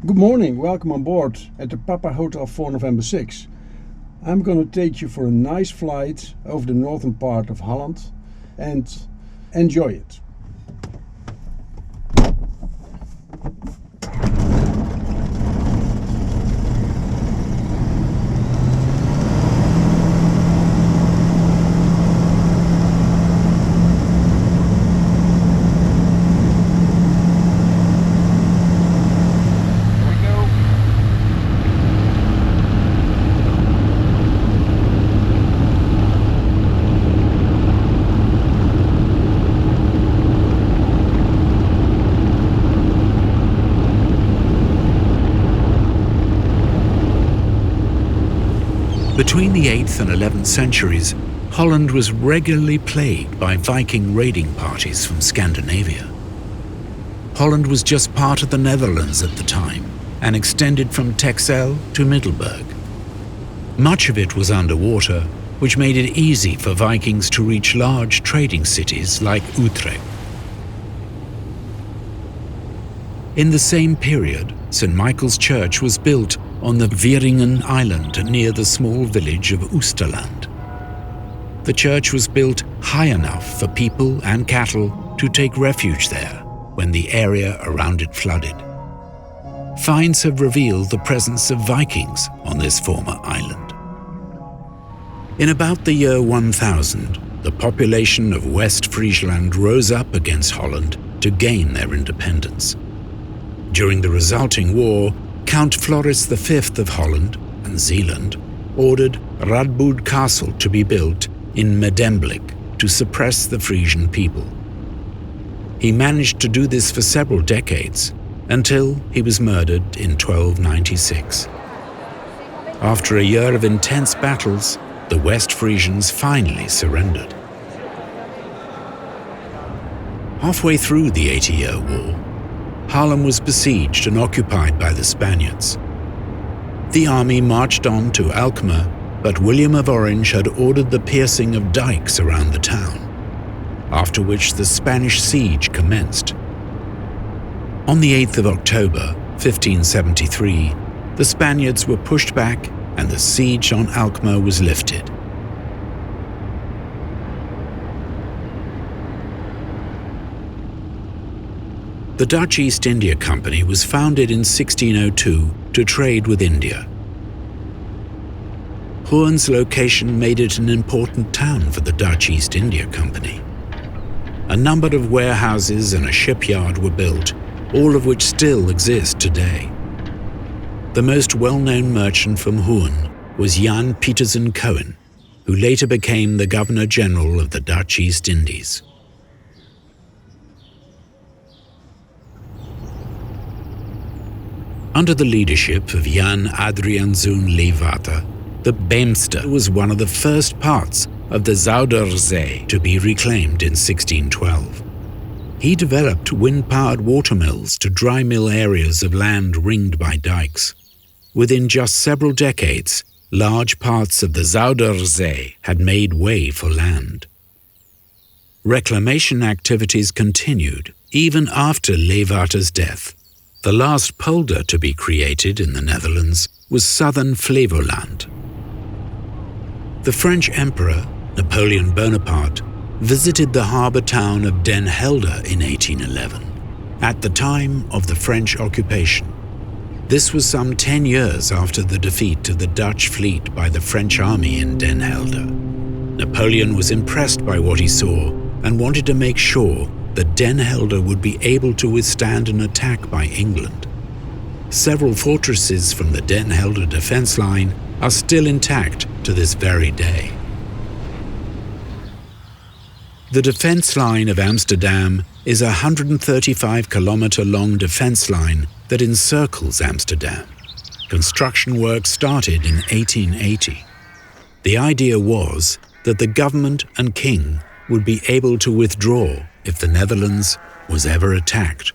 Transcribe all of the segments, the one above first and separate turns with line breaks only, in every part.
Good morning, welcome on board at the Papa Hotel for November 6. I'm going to take you for a nice flight over the northern part of Holland and enjoy it.
Between the 8th and 11th centuries, Holland was regularly plagued by Viking raiding parties from Scandinavia. Holland was just part of the Netherlands at the time and extended from Texel to Middelburg. Much of it was underwater, which made it easy for Vikings to reach large trading cities like Utrecht. In the same period, St. Michael's Church was built on the Wieringen Island near the small village of Oosterland. The church was built high enough for people and cattle to take refuge there when the area around it flooded. Finds have revealed the presence of Vikings on this former island. In about the year 1000, the population of West Friesland rose up against Holland to gain their independence. During the resulting war, Count Floris V of Holland and Zeeland ordered Radboud Castle to be built in Medemblik to suppress the Frisian people. He managed to do this for several decades until he was murdered in 1296. After a year of intense battles, the West Frisians finally surrendered. Halfway through the 80-year War, Haarlem was besieged and occupied by the Spaniards. The army marched on to Alkmaar, but William of Orange had ordered the piercing of dikes around the town, after which the Spanish siege commenced. On the 8th of October, 1573, the Spaniards were pushed back and the siege on Alkmaar was lifted. The Dutch East India Company was founded in 1602 to trade with India. Hoorn's location made it an important town for the Dutch East India Company. A number of warehouses and a shipyard were built, all of which still exist today. The most well-known merchant from Hoorn was Jan Pietersen Cohen, who later became the Governor-General of the Dutch East Indies. Under the leadership of Jan Adriaanzoon Leeuwater, the Beemster was one of the first parts of the Zuiderzee to be reclaimed in 1612. He developed wind-powered watermills to dry mill areas of land ringed by dikes. Within just several decades, large parts of the Zuiderzee had made way for land. Reclamation activities continued even after Leeuwater's death. The last polder to be created in the Netherlands was southern Flevoland. The French Emperor, Napoleon Bonaparte, visited the harbour town of Den Helder in 1811, at the time of the French occupation. This was some 10 years after the defeat of the Dutch fleet by the French army in Den Helder. Napoleon was impressed by what he saw and wanted to make sure that Den Helder would be able to withstand an attack by England. Several fortresses from the Den Helder defense line are still intact to this very day. The defense line of Amsterdam is a 135-kilometer-long defense line that encircles Amsterdam. Construction work started in 1880. The idea was that the government and king would be able to withdraw if the Netherlands was ever attacked.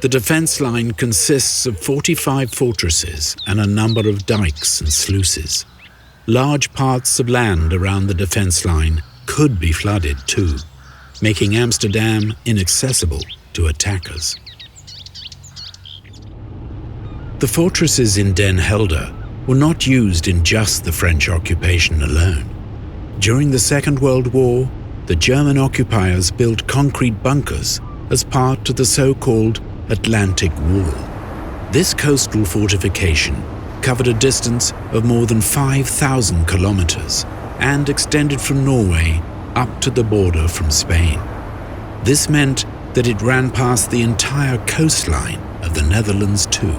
The defense line consists of 45 fortresses and a number of dikes and sluices. Large parts of land around the defense line could be flooded too, making Amsterdam inaccessible to attackers. The fortresses in Den Helder were not used in just the French occupation alone. During the Second World War, the German occupiers built concrete bunkers as part of the so-called Atlantic Wall. This coastal fortification covered a distance of more than 5,000 kilometers and extended from Norway up to the border from Spain. This meant that it ran past the entire coastline of the Netherlands too.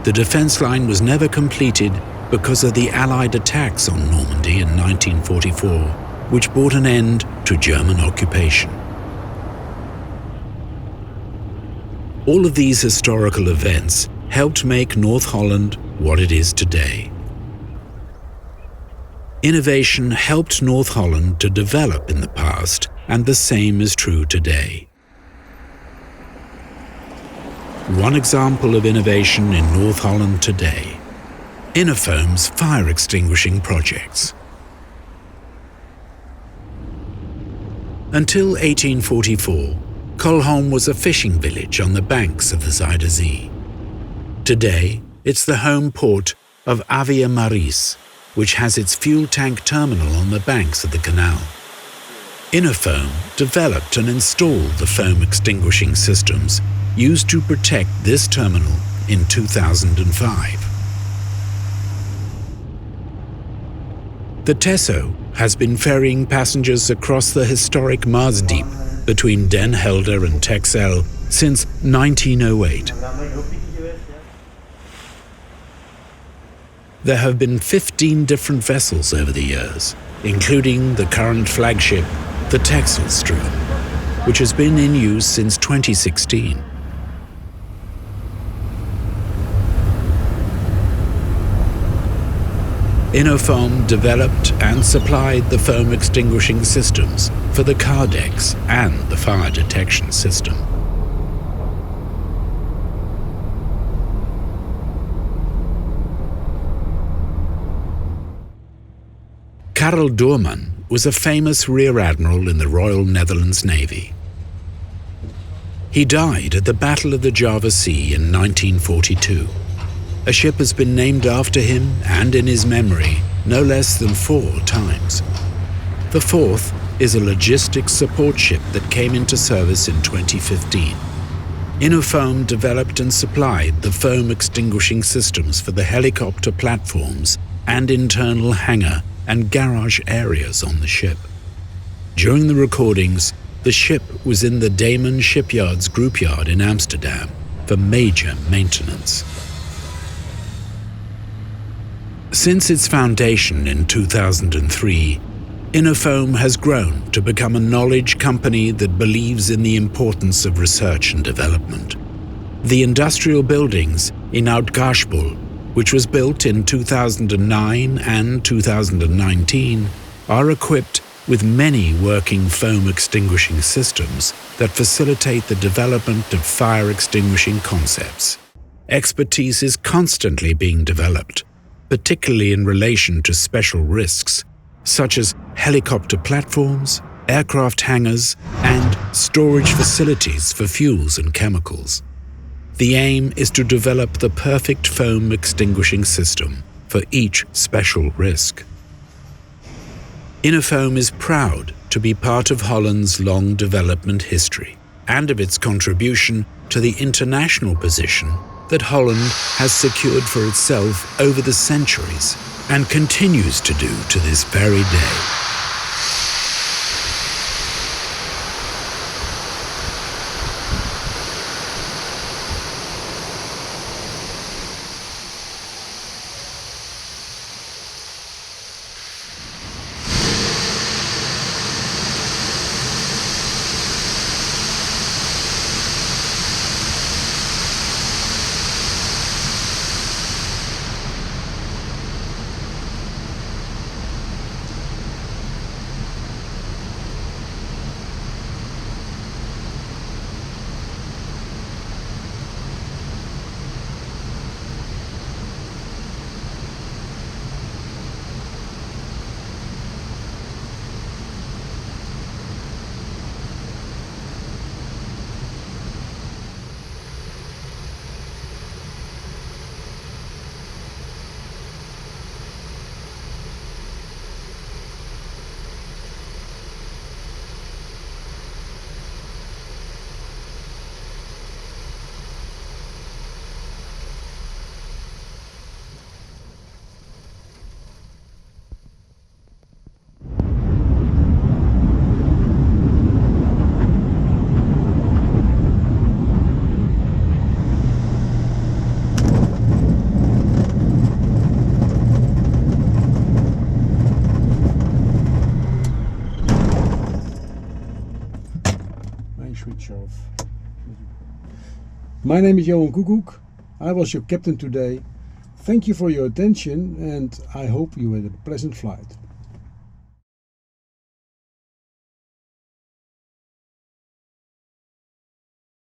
The defense line was never completed because of the Allied attacks on Normandy in 1944, which brought an end to German occupation. All of these historical events helped make North Holland what it is today. Innovation helped North Holland to develop in the past, and the same is true today. One example of innovation in North Holland today: InnoVfoam's fire extinguishing projects. Until 1844, Kolholm was a fishing village on the banks of the Zuider Zee. Today, it's the home port of Avia Maris, which has its fuel tank terminal on the banks of the canal. InnoVfoam developed and installed the foam extinguishing systems used to protect this terminal in 2005. The Tesso has been ferrying passengers across the historic Maasdiep between Den Helder and Texel since 1908. There have been 15 different vessels over the years, including the current flagship, the Texelstrom, which has been in use since 2016. InnoVfoam developed and supplied the foam extinguishing systems for the car decks and the fire detection system. Karel Doorman was a famous rear admiral in the Royal Netherlands Navy. He died at the Battle of the Java Sea in 1942. A ship has been named after him and in his memory no less than 4 times. The fourth is a logistics support ship that came into service in 2015. InnoVfoam developed and supplied the foam extinguishing systems for the helicopter platforms and internal hangar and garage areas on the ship. During the recordings, the ship was in the Damen Shipyard's group yard in Amsterdam for major maintenance. Since its foundation in 2003, InnoVfoam has grown to become a knowledge company that believes in the importance of research and development. The industrial buildings in Oud-Gaarsbol, which was built in 2009 and 2019, are equipped with many working foam extinguishing systems that facilitate the development of fire extinguishing concepts. Expertise is constantly being developed, particularly in relation to special risks, such as helicopter platforms, aircraft hangars, and storage facilities for fuels and chemicals. The aim is to develop the perfect foam extinguishing system for each special risk. InnoVfoam is proud to be part of Holland's long development history and of its contribution to the international position that Holland has secured for itself over the centuries and continues to do to this very day.
switch off. My name is Johan Koekoek. I was your captain today. Thank you for your attention and I hope you had a pleasant flight.